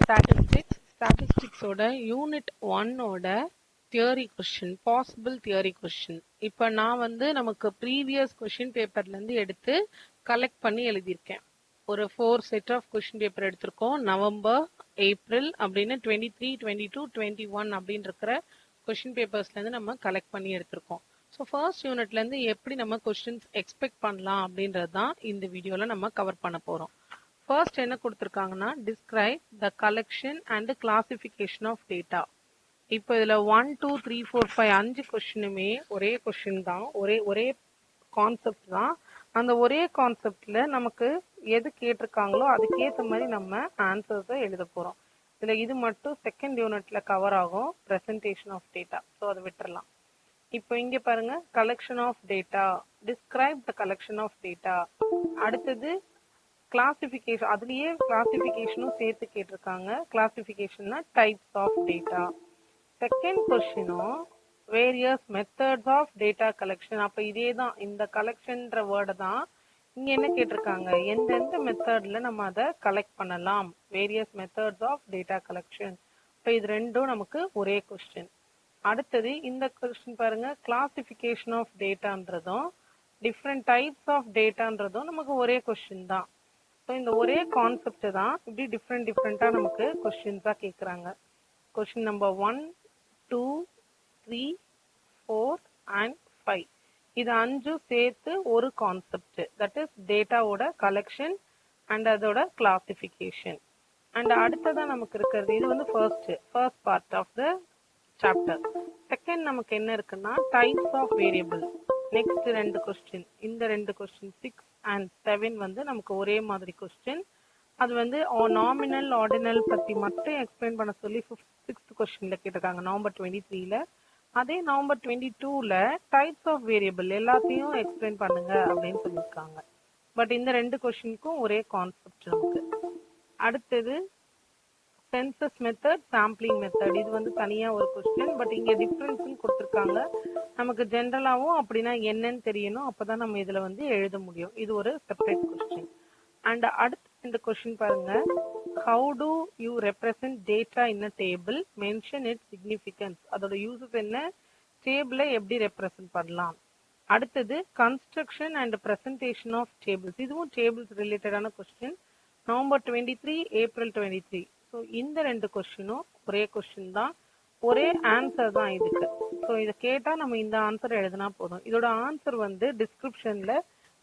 ஸ்டாட்டிஸ்டிக்ஸோட unit 1ஓட theory question, possible theory question. இப்போ நான் வந்து நமக்கு ப்ரீவியஸ் கொஸ்டின் பேப்பர்லேருந்து எடுத்து கலெக்ட் பண்ணி எழுதியிருக்கேன். ஒரு 4 செட் ஆஃப் கொஸ்டின் பேப்பர் எடுத்திருக்கோம். நவம்பர், ஏப்ரல் அப்படின்னு 23, 22, 21 அப்படின்னு இருக்கிற கொஸ்டின் பேப்பர்ஸ்லேருந்து நம்ம கலெக்ட் பண்ணி எடுத்திருக்கோம். ஸோ ஃபர்ஸ்ட் யூனிட்லேருந்து எப்படி நம்ம கொஸ்டின்ஸ் எக்ஸ்பெக்ட் பண்ணலாம் அப்படின்றது தான் இந்த வீடியோவில் நம்ம கவர் பண்ண போகிறோம். ஃபர்ஸ்ட் என்ன கொடுத்துருக்காங்கன்னா, describe the collection and classification of data. இப்போ இதில் 1, 2, 3, 4, 5 5 கொஸ்டினுமே ஒரே கொஸ்டின் தான், ஒரே கான்செப்ட் தான். அந்த ஒரே கான்செப்டில் நமக்கு எது கேட்டிருக்காங்களோ அதுக்கேற்ற மாதிரி நம்ம ஆன்சர்ஸை எழுத போகிறோம். இதில் இது மட்டும் செகண்ட் யூனிட்ல கவர் ஆகும், ப்ரெசன்டேஷன் ஆஃப் டேட்டா. ஸோ அதை விட்டுறலாம். இப்போ இங்கே பாருங்க, collection of data, describe the collection of data. அடுத்தது கிளாசிஃபிகேஷன், அதுலயே கிளாசிஃபிகேஷனும் சேர்த்து கேட்டிருக்காங்க. கிளாசிஃபிகேஷன்னா டைப்ஸ் ஆஃப் டேட்டா. செகண்ட் கொஸ்டினும் various methods of data collection. அப்போ இதே தான், இந்த கலெக்ஷன்ற வேர்டை தான் இங்க என்ன கேட்டிருக்காங்க, எந்தெந்த மெத்தட்ல நம்ம அதை கலெக்ட் பண்ணலாம், various methods of data collection. இப்போ இது ரெண்டும் நமக்கு ஒரே கொஸ்டின். அடுத்தது இந்த கொஸ்டின் பாருங்க, கிளாசிஃபிகேஷன் ஆஃப் டேட்டான்றதும் டிஃப்ரெண்ட் டைப்ஸ் ஆஃப் டேட்டான்றதும் நமக்கு ஒரே கொஸ்டின் தான். ஸோ இந்த ஒரே கான்செப்ட் தான் இப்படி டிஃப்ரெண்ட்டாக நமக்கு கொஸ்டின்ஸாக கேட்குறாங்க. Question number 1, 2, 3, 4 and 5. இது 5 சேர்த்து ஒரு கான்செப்ட், தட் இஸ் டேட்டாவோட கலெக்ஷன் அண்ட் அதோட கிளாசிஃபிகேஷன். அண்ட் அடுத்ததான் நமக்கு இருக்கிறது, இது வந்து first part of the chapter. Second நமக்கு என்ன இருக்குன்னா, types of variable. Next 2 question, இந்த 2 கொஸ்டின் 6 and 7 வந்து நமக்கு ஒரே மாதிரி கொஸ்டின். அது வந்து நாமினல் ஆர்டினல் பத்தி மட்டும் எக்ஸ்பிளைன் பண்ண சொல்லி 6th கொஸ்டின்ல கேட்டிருக்காங்க, நவம்பர் 23ல. அதே நவம்பர் 22ல டைப்ஸ் ஆஃப் வேரியபிள் எல்லாத்தையும் எக்ஸ்பிளைன் பண்ணுங்க அப்படின்னு சொல்லியிருக்காங்க. பட் இந்த 2 கொஸ்டினுக்கும் ஒரே கான்செப்ட் நமக்கு. அடுத்தது சென்சஸ் மெத்தட், சாம்பிளிங் மெத்தட். இது வந்து தனியா ஒரு கொஸ்டின், பட் இங்க டிஃபரன்ஸ் கொடுத்துருக்காங்க. நமக்கு ஜென்ரலாவும் அப்படின்னா என்னன்னு தெரியணும், அப்பதான் நம்ம இதுல வந்து எழுத முடியும். இது ஒரு செப்பரேட் கொஸ்டின். அண்ட் அடுத்த 2 கொஸ்டின் பாருங்க, how do you represent data in a table, mention it significance. அதோட யூசஸ் என்ன, டேபிளை எப்படி ரெப்ரசன்ட் பண்ணலாம். அடுத்தது construction and presentation of tables. இதுவும் டேபிள்ஸ் ரிலேட்டடான கொஸ்டின், நவம்பர் 23, ஏப்ரல் 23. ஸோ இந்த 2 கொஸ்டினும் ஒரே கொஸ்டின் தான், ஒரே ஆன்சர் தான் இதுக்கு. ஸோ இதை கேட்டால் நம்ம இந்த ஆன்சர் எழுதினா போதும். இதோட ஆன்சர் வந்து டிஸ்கிரிப்ஷனில்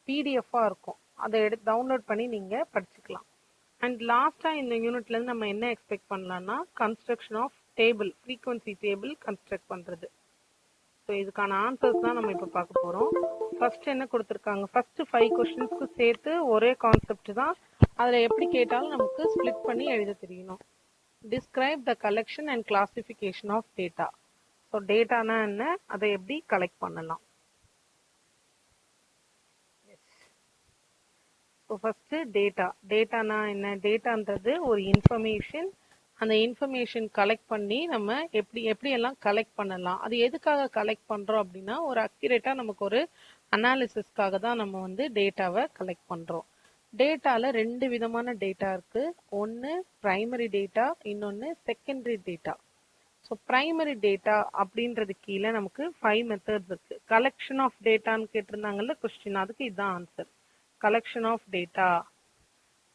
பிடிஎஃபாக இருக்கும், அதை டவுன்லோட் பண்ணி நீங்கள் படிச்சுக்கலாம். அண்ட் லாஸ்ட்டாக இந்த யூனிட்லேருந்து நம்ம என்ன எக்ஸ்பெக்ட் பண்ணலாம்னா, construction of table, frequency table construct பண்ணுறது. ஸோ இதுக்கான ஆன்சர்ஸ் தான் நம்ம இப்போ பார்க்க போகிறோம். ஃபர்ஸ்ட் என்ன கொடுத்துருக்காங்க, ஃபர்ஸ்ட் 5 கொஸ்டின்ஸ்க்கு சேர்த்து ஒரே கான்செப்ட் தான், அதில் எப்படி கேட்டாலும் நமக்கு ஸ்ப்ளிட் பண்ணி எழுத தெரியணும். Describe the collection and classification of data. So டேட்டானா என்ன, அதை எப்படி கலெக்ட் பண்ணலாம். ஸோ ஃபர்ஸ்ட் டேட்டானா என்ன, டேட்டான்றது ஒரு இன்ஃபர்மேஷன். அந்த இன்ஃபர்மேஷன் கலெக்ட் பண்ணி நம்ம எப்படியெல்லாம் கலெக்ட் பண்ணலாம், அது எதுக்காக கலெக்ட் பண்ணுறோம் அப்படின்னா, ஒரு அக்யூரேட்டாக நமக்கு ஒரு அனாலிசிஸ்க்காக தான் நம்ம வந்து டேட்டாவை கலெக்ட் பண்ணுறோம். டேட்டாவில் 2 விதமான டேட்டா இருக்கு, ஒன்று பிரைமரி டேட்டா, இன்னொன்று secondary data. So primary data அப்படின்றது கீழே நமக்கு 5 மெத்தட்ஸ் இருக்கு. கலெக்ஷன் ஆஃப் டேட்டான்னு கேட்டிருந்தாங்கல்ல கொஸ்டின், அதுக்கு இதுதான் answer. Collection of data,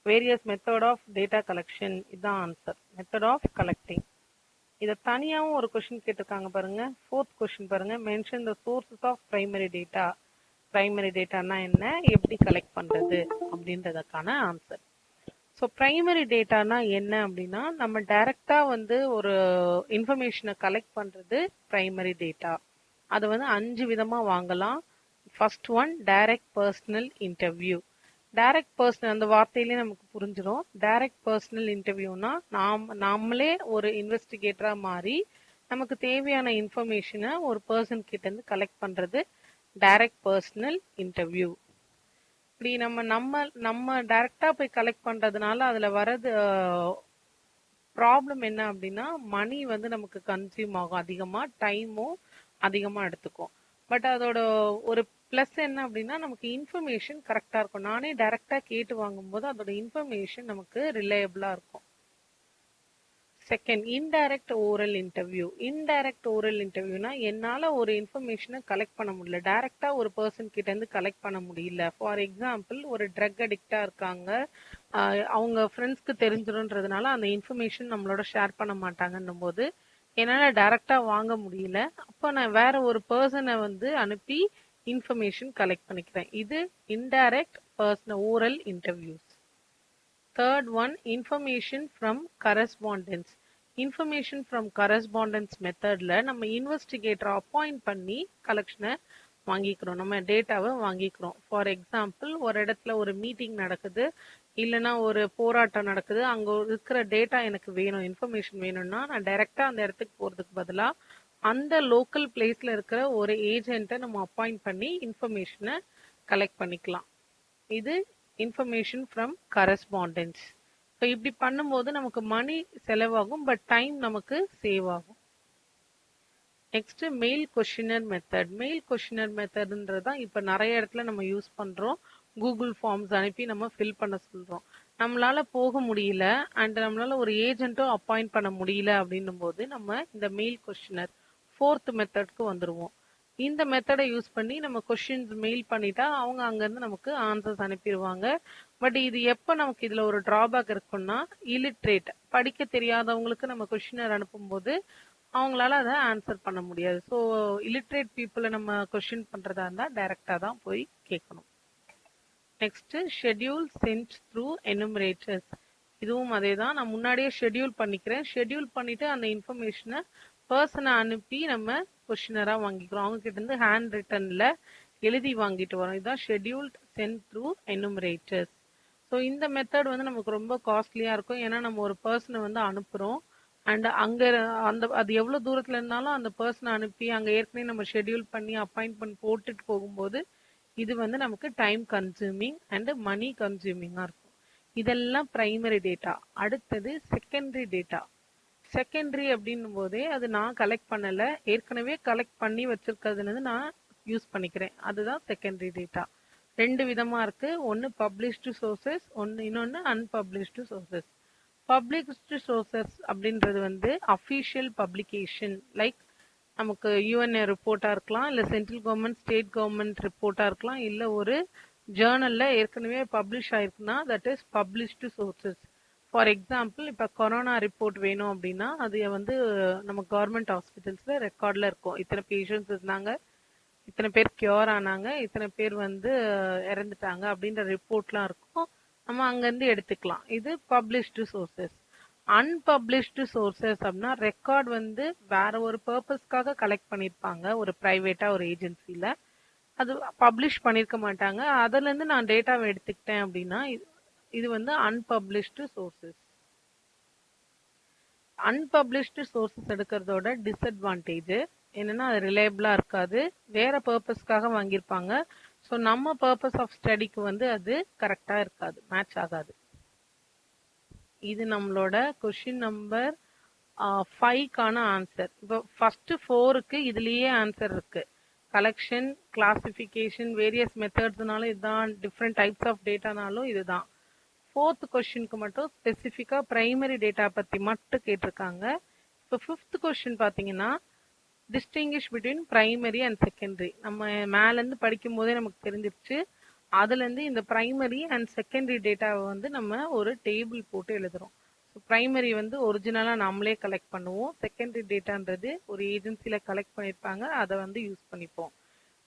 various method of data collection, இதுதான் ஆன்சர். Method of collecting. இதை தனியாகவும் ஒரு கொஸ்டின் கேட்டிருக்காங்க பாருங்க, 4th கொஸ்டின் பாருங்க, mention the sources of primary data. Primary டேட்டானா என்ன, எப்படி கலெக்ட் பண்றது அப்படின்றதுக்கான ஆன்சர். ஸோ பிரைமரி டேட்டானா என்ன அப்படின்னா, நம்ம டைரக்டா வந்து ஒரு இன்ஃபர்மேஷனை கலெக்ட் பண்றது பிரைமரி டேட்டா. அதை வந்து 5 விதமா வாங்கலாம். First one, direct personal interview. Direct personal, அந்த வார்த்தையிலே நமக்கு புரிஞ்சிடும். டைரக்ட் பர்சனல் இன்டர்வியூனா நாமளே ஒரு இன்வெஸ்டிகேட்டரா மாறி நமக்கு தேவையான இன்ஃபர்மேஷனை ஒரு பர்சன் கிட்ட இருந்து கலெக்ட் பண்றது டைரக்ட் பர்சனல் இன்டர்வியூ. இப்படி நம்ம டைரக்டா போய் கலெக்ட் பண்றதுனால அதுல வரது ப்ராப்ளம் என்ன அப்படின்னா, மணி வந்து நமக்கு கன்சியூம் ஆகும், அதிகமா டைமும் அதிகமா எடுத்துக்கும். பட் அதோட ஒரு பிளஸ் என்ன அப்படின்னா, நமக்கு இன்ஃபர்மேஷன் கரெக்டா இருக்கும். நானே டைரக்டா கேட்டு வாங்கும்போது அதோட இன்ஃபர்மேஷன் நமக்கு ரிலையபிளா இருக்கும். Second indirect oral interview. Indirect oral இன்டர்வியூனா என்னால ஒரு இன்ஃபர்மேஷனை கலெக்ட் பண்ண முடியல, டைரக்டா ஒரு பர்சன் கிட்ட இருந்து கலெக்ட் பண்ண முடியல. ஃபார் எக்ஸாம்பிள் ஒரு ட்ரக் அடிக்டா இருக்காங்க, அவங்க ஃப்ரெண்ட்ஸ்க்கு தெரிஞ்சிரும்ன்றதுனால அந்த இன்ஃபர்மேஷன் நம்மளோட ஷேர் பண்ண மாட்டாங்கன்னும் போது என்னால டைரக்டா வாங்க முடியல. அப்போ நான் வேற ஒரு பர்சனை வந்து அனுப்பி இன்ஃபர்மேஷன் கலெக்ட் பண்ணிக்கிறேன். இது indirect personal oral interviews. Third one, information from correspondence. Information from correspondence மெத்தட்ல நம்ம இன்வெஸ்டிகேட்டர் அப்பாயிண்ட் பண்ணி கலெக்ஷனை வாங்கிக்கிறோம், நம்ம டேட்டாவை வாங்கிக்கிறோம். ஃபார் எக்ஸாம்பிள் ஒரு இடத்துல ஒரு மீட்டிங் நடக்குது, இல்லைன்னா ஒரு போராட்டம் நடக்குது, அங்கே இருக்கிற டேட்டா எனக்கு வேணும், இன்ஃபர்மேஷன் வேணும்னா நான் டைரெக்டாக அந்த இடத்துக்கு போகிறதுக்கு பதிலாக அந்த லோக்கல் பிளேஸில் இருக்கிற ஒரு ஏஜென்ட்டை நம்ம அப்பாயிண்ட் பண்ணி இன்ஃபர்மேஷனை கலெக்ட் பண்ணிக்கலாம். இது இன்ஃபர்மேஷன் ஃப்ரம் கரஸ்பாண்டன்ஸ். ஸோ இப்படி பண்ணும்போது நமக்கு மணி செலவாகும், பட் டைம் நமக்கு சேவ் ஆகும். Next mail questionnaire method. Mail questionnaire மெத்தட்ன்றது தான் இப்போ நிறைய இடத்துல நம்ம யூஸ் பண்ணுறோம். கூகுள் ஃபார்ம்ஸ் அனுப்பி நம்ம ஃபில் பண்ண சொல்கிறோம். நம்மளால போக முடியல அண்ட் நம்மளால ஒரு ஏஜென்ட்டும் அப்பாயிண்ட் பண்ண முடியல அப்படின்னும் போது நம்ம இந்த மெயில் கொஷினர் ஃபோர்த் மெத்தட்க்கு வந்துடுவோம். இந்த மெத்தடை யூஸ் பண்ணி நம்ம கொஷின்ஸ் மெயில் பண்ணிட்டா அவங்க அங்கேருந்து நமக்கு ஆன்சர்ஸ் அனுப்பிடுவாங்க. பட் இது எப்போ நமக்கு இதில் ஒரு ட்ராபேக் இருக்குன்னா, இல்லிட்ரேட் படிக்க தெரியாதவங்களுக்கு நம்ம கொஷினர் அனுப்பும்போது அவங்களால அதை ஆன்சர் பண்ண முடியாது. ஸோ இல்லிட்ரேட் பீப்புளை நம்ம கொஷின் பண்ணுறதா இருந்தால் டைரெக்டாக தான் போய் கேட்கணும். Next schedule sent through enumerators. இதுவும் அதே தான், நான் முன்னாடியே ஷெட்யூல் பண்ணிக்கிறேன். ஷெட்யூல் பண்ணிட்டு அந்த இன்ஃபர்மேஷனை பர்சனை அனுப்பி நம்ம கொஷினராக வாங்கிக்கிறோம். அவங்க கிட்ட இருந்து ஹேண்ட் ரிட்டன்ல எழுதி வாங்கிட்டு வரோம். இதுதான் scheduled sent through enumerators. So இந்த மெத்தட் வந்து நமக்கு ரொம்ப காஸ்ட்லியாக இருக்கும். ஏன்னா நம்ம ஒரு பர்சனை வந்து அனுப்புகிறோம் அண்ட் அங்கே அது எவ்வளோ தூரத்தில் இருந்தாலும் அந்த பர்சனை அனுப்பி அங்கே ஏற்கனவே நம்ம ஷெட்யூல் பண்ணி அப்பாயின்மெண்ட் போட்டுட்டு போகும்போது இது வந்து நமக்கு டைம் கன்சூமிங் அண்ட் மணி கன்சூமிங்காக இருக்கும். இதெல்லாம் பிரைமரி டேட்டா. அடுத்தது செகண்டரி டேட்டா. செகண்டரி அப்படின்னும் போதே அது நான் கலெக்ட் பண்ணலை, ஏற்கனவே கலெக்ட் பண்ணி வச்சிருக்கிறதுன்னு நான் யூஸ் பண்ணிக்கிறேன். அதுதான் செகண்டரி டேட்டா. ரெண்டு விதமாக இருக்குது. ஒன்று பப்ளிஷ்டு சோர்சஸ், இன்னொன்று அன்பப்ளிஷ்டு சோர்சஸ். பப்ளிஷ்டு சோர்சஸ் அப்படின்றது வந்து அஃபிஷியல் பப்ளிகேஷன், லைக் நமக்கு யூஎன்ஏ ரிப்போர்ட்டாக இருக்கலாம், இல்லை சென்ட்ரல் கவர்மெண்ட் ஸ்டேட் கவர்மெண்ட் ரிப்போர்ட்டாக இருக்கலாம், இல்லை ஒரு ஜேர்னலில் ஏற்கனவே பப்ளிஷ் ஆயிருக்குன்னா that is published sources. For example இப்போ கொரோனா ரிப்போர்ட் வேணும் அப்படின்னா அது வந்து நம்ம கவர்மெண்ட் ஹாஸ்பிட்டல்ஸில் ரெக்கார்டில் இருக்கும். இத்தனை பேஷண்ட்ஸ் இருந்தாங்க, இத்தனை பேர் கியூர் ஆனாங்க, இத்தனை பேர் வந்து இறந்துட்டாங்க அப்படின்ற ரிப்போர்ட்லாம் இருக்கும். நம்ம அங்கேருந்து எடுத்துக்கலாம். இது பப்ளிஷ்டு சோர்சஸ். அன்பப்ளிஷ்டு சோர்சஸ் அப்படின்னா ரெக்கார்ட் வந்து வேற ஒரு பர்பஸ்க்காக கலெக்ட் பண்ணியிருப்பாங்க ஒரு ப்ரைவேட்டா ஒரு ஏஜென்சியில், அது பப்ளிஷ் பண்ணியிருக்க மாட்டாங்க, அதுலேருந்து நான் டேட்டாவை எடுத்துக்கிட்டேன் அப்படின்னா இது வந்து அன்பப்ளிஷ்டு சோர்சஸ். அன்பப்ளிஷ்டு சோர்சஸ் எடுக்கிறதோட டிஸ்அட்வான்டேஜ் என்னன்னா அது ரிலையபிளாக இருக்காது, வேற பர்பஸ்க்காக வாங்கியிருப்பாங்க. ஸோ நம்ம பர்பஸ் ஆஃப் ஸ்டடிக்கு வந்து அது கரெக்டாக இருக்காது, மேட்ச் ஆகாது. இது நம்மளோட கொஷின் நம்பர் 5க்கான ஆன்சர். இப்போ ஃபர்ஸ்ட் 4க்கு இதுலேயே ஆன்சர் இருக்கு. கலெக்ஷன், கிளாசிஃபிகேஷன், வேரியஸ் மெத்தட்ஸ்னாலும் இதுதான், டிஃப்ரெண்ட் டைப்ஸ் ஆஃப் டேட்டானாலும் இதுதான். 4th கொஸ்டினுக்கு மட்டும் ஸ்பெசிஃபிக்காக பிரைமரி டேட்டா பற்றி மட்டும் கேட்டிருக்காங்க. இப்போ 5th கொஸ்டின் பார்த்தீங்கன்னா distinguish between primary and secondary. நம்ம மேலேருந்து படிக்கும் போதே நமக்கு தெரிஞ்சிருச்சு. அதுலேருந்து இந்த பிரைமரி அண்ட் செகண்டரி டேட்டாவை வந்து நம்ம ஒரு டேபிள் போட்டு எழுதுறோம். ஸோ பிரைமரி வந்து ஒரிஜினலாக நம்மளே கலெக்ட் பண்ணுவோம், செகண்டரி டேட்டான்றது ஒரு ஏஜென்சியில் கலெக்ட் பண்ணியிருப்பாங்க, அதை வந்து யூஸ் பண்ணிப்போம்.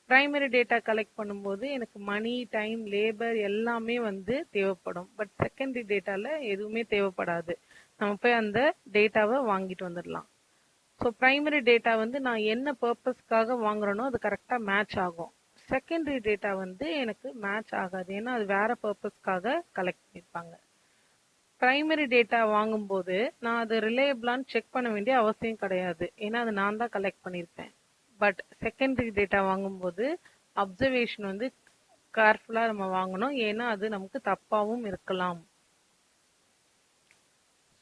பிரைமரி டேட்டா கலெக்ட் பண்ணும்போது எனக்கு மணி, டைம், லேபர் எல்லாமே வந்து தேவைப்படும். பட் செகண்டரி டேட்டாவில் எதுவுமே தேவைப்படாது, நம்ம போய் அந்த டேட்டாவை வாங்கிட்டு வந்துடலாம். ஸோ பிரைமரி டேட்டா வந்து நான் என்ன பர்பஸ்க்காக வாங்குறேனோ அது கரெக்டாக மேட்ச் ஆகும். செகண்டரி டேட்டா வந்து எனக்கு மேட்ச் ஆகாது, ஏன்னா அது வேற பர்பஸ்க்காக கலெக்ட் பண்ணியிருப்பாங்க. பிரைமரி டேட்டா வாங்கும்போது நான் அது ரிலையபிளான்னு செக் பண்ண வேண்டிய அவசியம் கிடையாது, ஏன்னா அது நான் தான் கலெக்ட் பண்ணியிருப்பேன். பட் செகண்டரி டேட்டா வாங்கும்போது அப்சர்வேஷன் வந்து கேர்ஃபுல்லாக நம்ம வாங்கணும், ஏன்னா அது நமக்கு தப்பாகவும் இருக்கலாம்.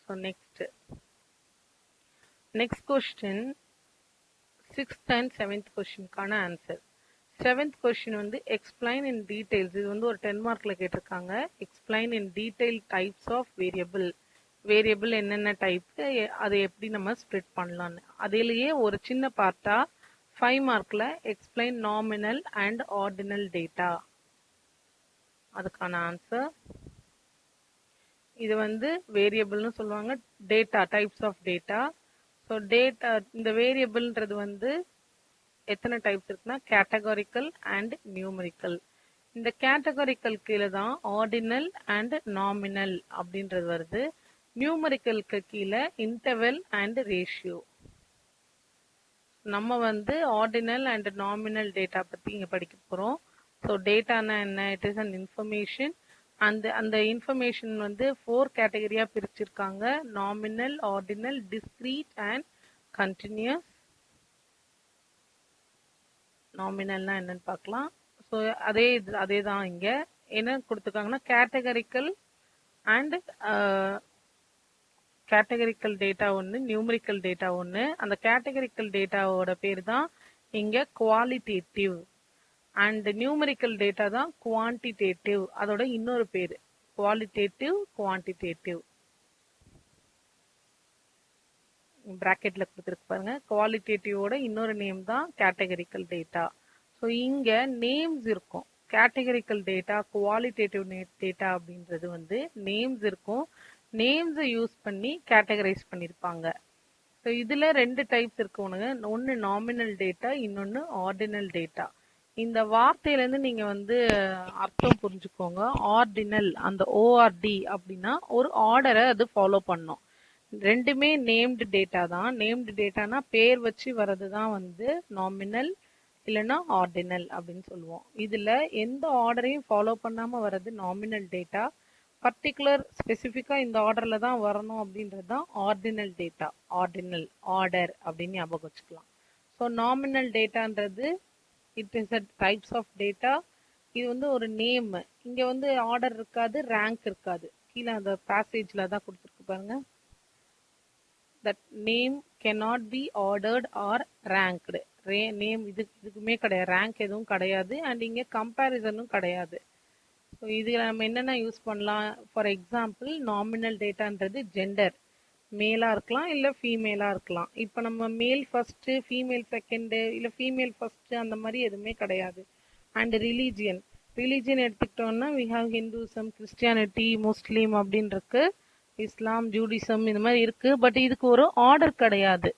So next question 6th and 7th கொஸ்டினுக்கான ஆன்சர். 7th கொஸ்டின் வந்து எக்ஸ்பிளைன் இன் டீடைல்ஸ். இது வந்து ஒரு 10 மார்க்ல கேட்டிருக்காங்க. Explain in detail types of variable. Variable என்னென்ன டைப், அதை எப்படி நம்ம ஸ்ப்ளிட் பண்ணலாம்னு. அதிலேயே ஒரு சின்ன பார்ட்டா 5 மார்க்ல explain nominal and ordinal data, அதுக்கான ஆன்சர். இது வந்து வேரியபிள்னு சொல்லுவாங்க, data, types of data. So data, இந்த வேரியபிள்ன்றது வந்து எத்தனை டைப்ஸ் இருக்குன்னா கேட்டகாரிக்கல் அண்ட் நியூமரிக்கல். இந்த கேட்டகாரிக்கல் கீழே தான் ஆர்டினல் அண்ட் நாமினல் அப்படின்றது வருது. நியூமரிக்கலுக்கு கீழே இன்டர்வல் அண்ட் ரேஷியோ. நம்ம வந்து ஆர்டினல் அண்ட் நாமினல் டேட்டா பத்தி இங்க படிக்க போறோம். ஸோ டேட்டானா என்ன? It is an information. அந்த இன்ஃபர்மேஷன் வந்து 4 கேட்டகரியா பிரிச்சிருக்காங்க: nominal, ordinal, discrete and continuous. நாமினல்னா என்னன்னு பார்க்கலாம். ஸோ அதே தான் இங்க என்ன கொடுத்துருக்காங்கன்னா கேட்டகரிக்கல் அண்ட் கேட்டகரிக்கல் டேட்டா ஒன்று, நியூமரிக்கல் டேட்டா ஒன்று. அந்த கேட்டகரிக்கல் டேட்டாவோட பேர் தான் இங்க குவாலிட்டேட்டிவ் அண்ட் நியூமரிக்கல் டேட்டா தான் குவான்டிடேட்டிவ். அதோட இன்னொரு பேர் குவாலிட்டேட்டிவ், குவான்டிடேட்டிவ். பிராக்கெட்ல கொடுத்துருக்கு பாருங்க. குவாலிட்டேட்டிவோட இன்னொரு நேம் தான் கேட்டகரிக்கல் டேட்டா. ஸோ இங்க நேம்ஸ் இருக்கும். கேட்டகரிக்கல் டேட்டா, குவாலிட்டேட்டிவ் டேட்டா அப்படின்றது வந்து நேம்ஸ் இருக்கும். நேம்ஸை யூஸ் பண்ணி கேட்டகரைஸ் பண்ணியிருப்பாங்க. ஸோ இதுல 2 டைப்ஸ் இருக்கு. ஒன்று நாமினல் டேட்டா, இன்னொன்று ஆர்டினல் டேட்டா. இந்த வார்த்தையிலேருந்து நீங்க வந்து அர்த்தம் புரிஞ்சுக்கோங்க. ஆர்டினல், அந்த ஓஆர்டி அப்படின்னா ஒரு ஆர்டரை அது ஃபாலோ பண்ணும். ரெண்டுமே நேம்டு டேட்டா தான். நேம்டு டேட்டானா பேர் வச்சு வர்றது தான் வந்து நாமினல் இல்லைன்னா ஆர்டினல் அப்படின்னு சொல்லுவோம். இதுல எந்த ஆர்டரையும் ஃபாலோ பண்ணாம வர்றது நாமினல் டேட்டா. பர்டிகுலர் ஸ்பெசிஃபிக்கா இந்த ஆர்டர்ல தான் வரணும் அப்படின்றது தான் ஆர்டினல் டேட்டா. ஆர்டினல், ஆர்டர் அப்படின்னு ஞாபகம் வச்சுக்கலாம். ஸோ நாமினல் டேட்டான்றது it is a types of data. இது வந்து ஒரு நேம். இங்க வந்து ஆர்டர் இருக்காது, ரேங்க் இருக்காது. கீழே அந்த பேசேஜ்ல தான் கொடுத்துருக்கு பாருங்க. that name cannot be ordered or ranked. Name இதுக்குமே கிடையாது, ரேங்க் எதுவும் கிடையாது, அண்ட் இங்க கம்பேரிசனும் கிடையாது. ஸோ இதுல நம்ம என்னென்ன யூஸ் பண்ணலாம்? ஃபார் எக்ஸாம்பிள், நாமினல் டேட்டான்றது ஜெண்டர், மேலா இருக்கலாம் இல்ல ஃபீமேலா இருக்கலாம். இப்போ நம்ம மேல் ஃபர்ஸ்ட், ஃபீமேல் செகண்ட், இல்ல ஃபீமேல் ஃபர்ஸ்ட், அந்த மாதிரி எதுவுமே கிடையாது. அண்ட் ரிலீஜியன் எடுத்துக்கிட்டோம்னா வி ஹாவ் ஹிந்துசம், கிறிஸ்டியானிட்டி, முஸ்லீம் அப்படின்னு இருக்கு, இஸ்லாம், ஜூடிசம், இந்த மாதிரி இருக்கு. பட் இதுக்கு ஒரு ஆர்டர் கிடையாது.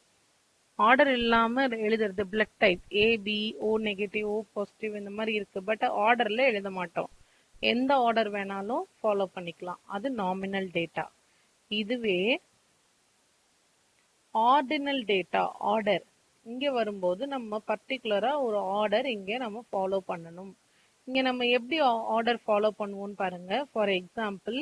ஆர்டர் இல்லாம எழுதுறது. Blood type AB, O negative, O positive, இந்த மாதிரி இருக்கு. பட் ஆர்டர்ல எழுத மாட்டோம். எந்த ஆர்டர் வேணாலும் ஃபாலோ பண்ணிக்கலாம். அது நாமினல் டேட்டா. இதுவே ஆர்டினல் டேட்டா, ஆர்டர், இங்க வரும்போது நம்ம பர்டிகுலரா ஒரு ஆர்டர் இங்க நம்ம ஃபாலோ பண்ணணும். இங்க நம்ம எப்படி ஆர்டர் ஃபாலோ பண்ணுவோம்னு பாருங்க. ஃபார் எக்ஸாம்பிள்,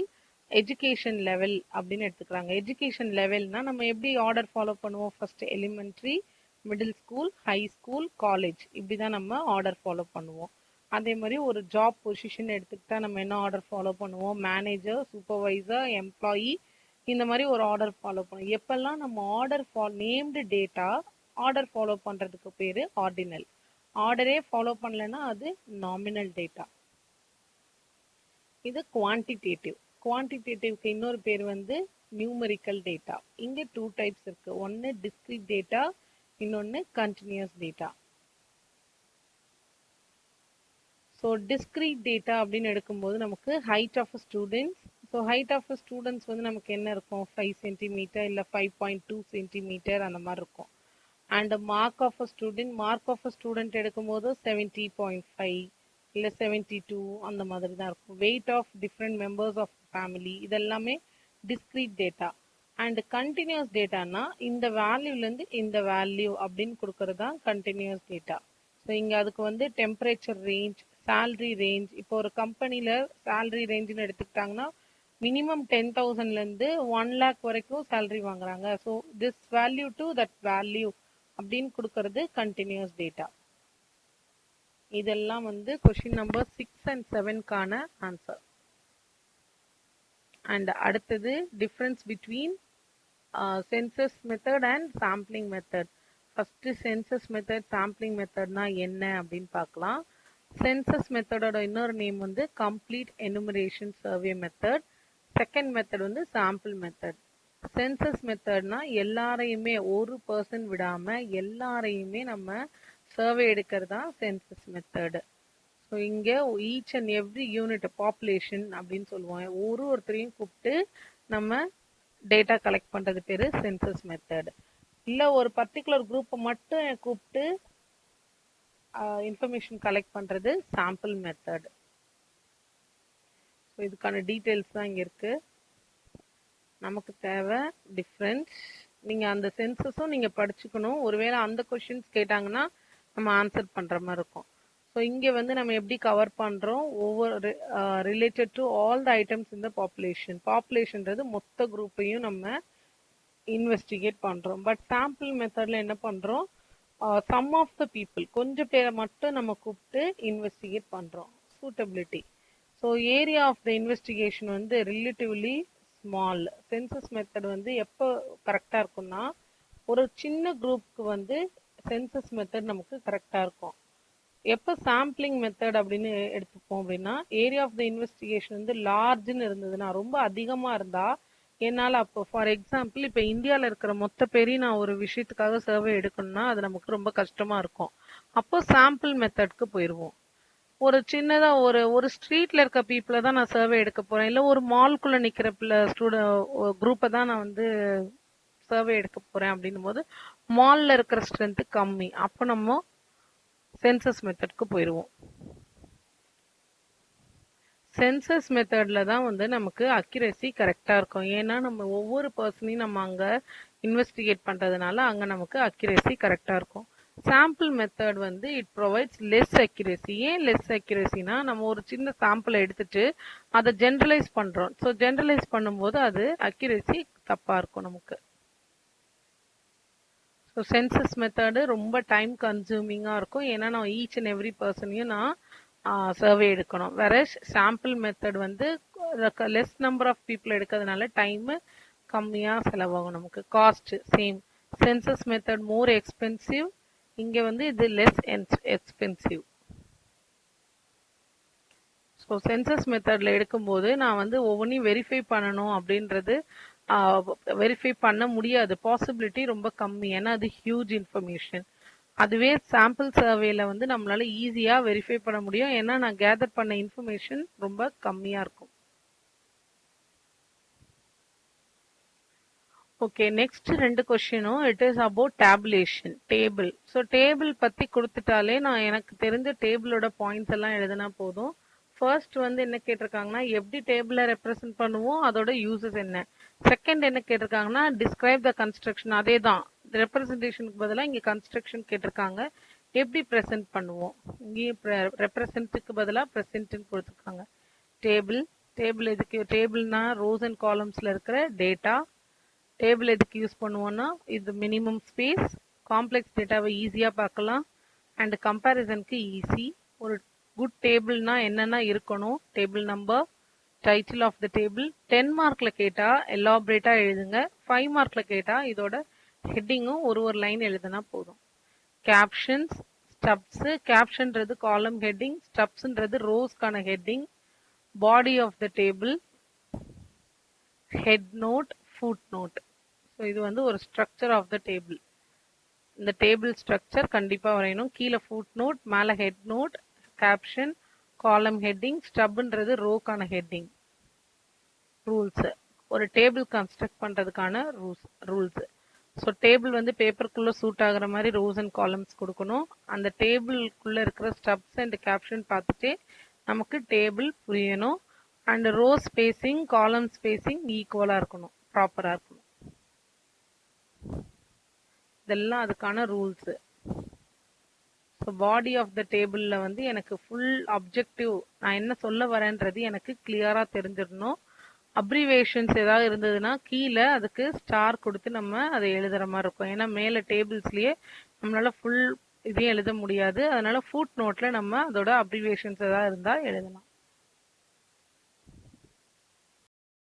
எஜுகேஷன் லெவல் அப்படின்னு எடுத்துக்கிறாங்க. எஜுகேஷன் லெவல்னா நம்ம எப்படி ஆர்டர் ஃபாலோ பண்ணுவோம்? First elementary, middle school, high school, college, இப்படிதான் நம்ம ஆர்டர் ஃபாலோ பண்ணுவோம். அதே மாதிரி ஒரு ஜாப் பொசிஷன் எடுத்துக்கிட்டா நம்ம என்ன ஆர்டர் ஃபாலோ பண்ணுவோம்? மேனேஜர், சூப்பர்வைசர், எம்ப்ளாயி, இந்த மாதிரி ஒரு ஆர்டர் ஃபாலோ பண்ணுவோம். எப்பெல்லாம் நம்ம order named data order follow பண்றதுக்கு பேரு ஆர்டினல். ஆர்டரே ஃபாலோ பண்ணலன்னா அது நாமினல் டேட்டா. இது குவான்டிடேட்டிவ். குவான்டிடேட்டிவ்க்கு இன்னொரு பேர் வந்து நியூமரிக்கல் டேட்டா. இங்க 2 டைப்ஸ் இருக்கு. ஒன்னு டிஸ்கிரீட் டேட்டா, இன்னொன்னு continuous data. So discrete data அப்படின்னு எடுக்கும்போது நமக்கு height of students. So height of students வந்து நமக்கு என்ன இருக்கும்? 5 சென்டிமீட்டர் இல்லை 5.2 சென்டிமீட்டர் அந்த மாதிரி இருக்கும். அண்ட் மார்க் ஆஃப் ஸ்டூடெண்ட் எடுக்கும்போது 70.5 இல்லை 72 அந்த மாதிரி தான் இருக்கும். Weight of different members of family, இதெல்லாமே டிஸ்கிரீட் டேட்டா. அண்ட் கண்டினியூஸ் டேட்டானா இந்த வேல்யூலேருந்து இந்த வேல்யூ அப்படின்னு கொடுக்கறது தான் கண்டினியூஸ் டேட்டா. ஸோ இங்கே அதுக்கு வந்து டெம்பரேச்சர் ரேஞ்ச், சேலரி ரேஞ்ச். இப்போ ஒரு கம்பெனியில் சேலரி ரேஞ்சுன்னு எடுத்துக்கிட்டாங்கன்னா மினிமம் 10,000லேருந்து 1 lakh வரைக்கும் சேலரி வாங்குறாங்க. So this value to that value அப்படின்னு கொடுக்கறது கண்டினியூஸ் டேட்டா. இதெல்லாம் வந்து கொஸ்டின் நம்பர் 6 and 7க்கான ஆன்சர். அண்ட் அடுத்தது difference between census method and sampling method. First census method, sampling மெத்தட்னா என்ன அப்படின்னு பார்க்கலாம். சென்சஸ் மெத்தடோட இன்னொரு நேம் வந்து complete enumeration survey method. Second method வந்து சாம்பிள் மெத்தட். சென்சஸ் மெத்தட்னா எல்லாரையுமே ஒரு பர்சன் விடாம எல்லாரையுமே நம்ம சர்வே எடுக்கிறது தான் சென்சஸ் மெத்தடு. ஸோ இங்க each and every unit population அப்படின்னு சொல்லுவோம். ஒருத்தரையும் கூப்பிட்டு நம்ம டேட்டா கலெக்ட் பண்றது பேரு சென்சஸ் மெத்தட். இல்ல ஒரு பர்டிகுலர் குரூப்பை மட்டும் கூப்பிட்டு இன்ஃபர்மேஷன் கலெக்ட் பண்றது சாம்பிள் மெத்தட். ஸோ இதுக்கான டீட்டெயில்ஸ் தான் இங்க இருக்கு. நமக்கு தேவை டிஃப்ரென்ஸ். நீங்க அந்த சென்சஸும் நீங்க படிச்சுக்கணும். ஒருவேளை அந்த கொஸ்டின்ஸ் கேட்டாங்கன்னா நம்ம ஆன்சர் பண்ற மாதிரி இருக்கும். ஸோ இங்க வந்து நம்ம எப்படி கவர் பண்றோம், ஒவ்வொரு related to all the items in the population. பாப்புலேஷன்றது மொத்த குரூப்பையும் நம்ம இன்வெஸ்டிகேட் பண்றோம். பட் சாம்பிள் மெத்தட்ல என்ன பண்றோம், சம் ஆஃப் த பீப்புள், கொஞ்சம் பேரை மட்டும் நம்ம கூப்பிட்டு இன்வெஸ்டிகேட் பண்றோம். Suitability. So area of the investigation வந்து ரிலேட்டிவ்லி ஸ்மால். சென்சஸ் மெத்தட் வந்து எப்போ கரெக்டா இருக்கும்னா, ஒரு சின்ன குரூப்க்கு வந்து சென்சஸ் மெத்தட் நமக்கு கரெக்டா இருக்கும். எப்போ சாம்பிளிங் மெத்தட் அப்படின்னு எடுத்துப்போம் அப்படின்னா, ஏரியா ஆஃப் த இன்வெஸ்டிகேஷன் வந்து லார்ஜ்னு இருந்ததுன்னா, ரொம்ப அதிகமா இருந்தா என்னால் அப்போ ஃபார் எக்ஸாம்பிள் இப்போ இந்தியாவில் இருக்கிற மொத்த பேரையும் நான் ஒரு விஷயத்துக்காக சர்வே எடுக்கணும்னா அது நமக்கு ரொம்ப கஷ்டமா இருக்கும். அப்போ சாம்பிள் மெத்தட்க்கு போயிடுவோம். ஒரு சின்னதா ஒரு ஸ்ட்ரீட்ல இருக்க பீப்புளை தான் நான் சர்வே எடுக்க போறேன், இல்லை ஒரு மால்குள்ள நிக்கிற குரூப்பை தான் நான் வந்து சர்வே எடுக்க போறேன் அப்படின்னும் போது மால்ல இருக்கிற ஸ்ட்ரென்த் கம்மி. அப்போ நம்ம சென்சஸ் மெத்தட்க்கு போயிடுவோம். சென்சஸ் மெத்தட்ல தான் வந்து நமக்கு அக்யூரசி கரெக்டா இருக்கும். ஏன்னா நம்ம ஒவ்வொரு பர்சனையும் நம்ம அங்க இன்வெஸ்டிகேட் பண்றதுனால அங்க நமக்கு அக்யூரசி கரெக்டா இருக்கும். சாம்பிள் மெத்தட் வந்து இட் ப்ரொவைட்ஸ் லெஸ் அக்யூரசி. ஏன் லெஸ் அக்யூரசினா, நம்ம ஒரு சின்ன சாம்பிளை எடுத்துட்டு அதை ஜென்ரலைஸ் பண்றோம். ஸோ ஜென்ரலைஸ் பண்ணும்போது அது அக்யூரசி தப்பா இருக்கும் நமக்கு. ஸோ சென்சஸ் மெத்தடு ரொம்ப டைம் கன்சூமிங்காக இருக்கும். ஏன்னா நான் ஈச் அண்ட் எவ்ரி பர்சனையும் நான் சர்வே எடுக்கணும். வேற சாம்பிள் மெத்தட் வந்து லெஸ் நம்பர் ஆஃப் பீப்புள் எடுக்கிறதுனால டைம் கம்மியாக செலவாகும் நமக்கு. Cost same. Census method more expensive, இங்கே வந்து இது லெஸ் எக்ஸ்பென்சிவ். ஸோ சென்சஸ் மெத்தடில் எடுக்கும்போது நான் வந்து ஒவ்வொன்றையும் வெரிஃபை பண்ணணும் அப்படின்றது வெரிஃபை பண்ண முடியாது. பாசிபிலிட்டி ரொம்ப கம்மி. ஏன்னா அது ஹியூஜ் இன்ஃபர்மேஷன். அதுவே சாம்பிள் சர்வேல வந்து நம்மளால ஈஸியா வெரிஃபை பண்ண முடியும். ஏன்னா நான் கேதர் பண்ண இன்ஃபர்மேஷன் ரொம்ப கம்மியா இருக்கும். ஓகே, நெக்ஸ்ட் ரெண்டு கொஸ்டினும் it is about tabulation, table. So table பத்தி கொடுத்துட்டாலே நான் எனக்கு தெரிஞ்ச டேபிளோட பாயிண்ட்ஸ் எல்லாம் எழுதினா போதும். ஃபர்ஸ்ட் வந்து என்ன கேட்டிருக்காங்கன்னா, எப்படி டேபிளை ரெப்ரசென்ட் பண்ணுவோம், அதோட யூசஸ் என்ன. செகண்ட் என்ன கேட்டிருக்காங்கன்னா, டிஸ்கிரைப் த கன்ஸ்ட்ரக்ஷன். அதே தான், ரெப்ரசன்டேஷனுக்கு பதிலாக இங்கே கன்ஸ்ட்ரக்ஷன் கேட்டிருக்காங்க. எப்படி ப்ரெசென்ட் பண்ணுவோம், இங்கேயும் ரெப்ரசென்ட்டுக்கு பதிலாக ப்ரெசென்ட்னு கொடுத்துருக்காங்க. டேபிள். டேபிள் எதுக்கு, டேபிள்னா ரோஸ் அண்ட் காலம்ஸ்ல இருக்கிற டேட்டா. டேபிள் எதுக்கு யூஸ் பண்ணுவோம்னா, இது மினிமம் ஸ்பேஸ், காம்ப்ளெக்ஸ் டேட்டாவை ஈஸியாக பார்க்கலாம், அண்ட் கம்பேரிசனுக்கு ஈஸி. ஒரு குட் டேபிள்னா என்னென்ன இருக்கணும், table number, title of the table. 10 மார்க்ல கேட்டா எலாபரேட்டா எழுதுங்க. 5 மார்க்ல கேட்டா இதோட ஹெட்டிங்கும் ஒரு லைன் எழுதுனா போதும். Captions, stubs. கேப்ஷன்றது காலம் ஹெட்டிங், ஸ்டப்ஸ்ன்றது ரோஸ்க்கான heading. Body of the table, head note, foot note. So இது வந்து ஒரு ஸ்ட்ரக்சர் ஆஃப் த டேபிள். இந்த டேபிள் ஸ்ட்ரக்சர் கண்டிப்பாக வரையணும். கீழே ஃபுட் நோட், மேலே head note, caption, column heading, ஸ்டப்ன்றது ரோக்கான ஹெட்டிங். ரூல்ஸ், ஒரு டேபிள் கன்ஸ்ட்ரக்ட் பண்ணுறதுக்கான ரூல்ஸ். ஸோ டேபிள் வந்து பேப்பருக்குள்ளே சூட் ஆகிற மாதிரி ரோஸ் அண்ட் காலம்ஸ் கொடுக்கணும். அந்த டேபிள்குள்ளே இருக்கிற ஸ்டப்ஸ் அண்ட் கேப்ஷன் பார்த்துட்டே நமக்கு டேபிள் புரியணும். And row spacing, column spacing ஈக்குவலாக இருக்கணும், ப்ராப்பராக இருக்கணும். இதெல்லாம் அதுக்கான rules. So body of the டேபிளில் வந்து எனக்கு ஃபுல் அப்ஜெக்டிவ், நான் என்ன சொல்ல வரேன்றது எனக்கு கிளியராக தெரிஞ்சிடணும். அப்ரிவேஷன்ஸ் ஏதாவது இருந்ததுன்னா கீழே அதுக்கு ஸ்டார் கொடுத்து நம்ம அதை எழுதுற மாதிரி இருக்கும். ஏன்னா மேலே டேபிள்ஸ்லேயே நம்மளால ஃபுல் இதையும் எழுத முடியாது. அதனால ஃபுட் நோட்டில் நம்ம அதோட அப்ரிவேஷன்ஸ் ஏதாவது இருந்தால் எழுதலாம்.